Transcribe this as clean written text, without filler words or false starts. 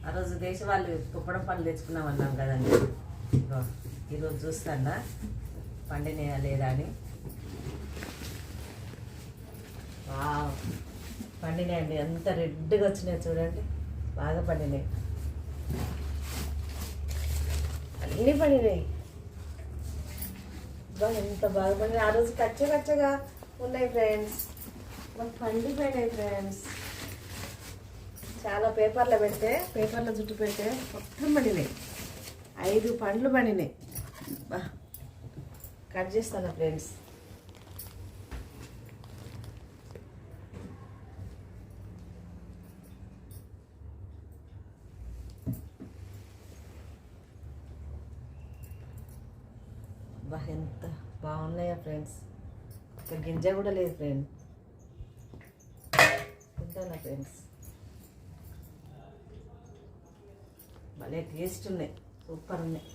ఆ రోజు దేశవాళీ కుప్పడం పండ్లు తెచ్చుకున్నాం అన్నాం కదండి. ఇగో ఈరోజు చూస్తానా పండినాయా లేదా అని. వావ్, పండినాయండి. ఎంత రెడ్గా వచ్చినాయి చూడండి, బాగా పండినాయి. అన్నీ పండినాయి. ఎంత బాగా పండినాయి. ఆ రోజు కచ్చగా ఉన్నాయి ఫ్రెండ్స్, మాకు పండిపోయినాయి ఫ్రెండ్స్. చాలా పేపర్లో చుట్టు పెడితే మొత్తం పండినాయి. 5 పండ్లు పండినాయి. కట్ చేస్తాను ఫ్రెండ్స్. ఎంత బాగున్నాయా ఫ్రెండ్స్, ఒక గింజ కూడా లేదు ఫ్రెండ్స్. తింటానా ఫ్రెండ్స్, భలే టేస్ట్ ఉన్నాయి, సూపర్ ఉన్నాయి.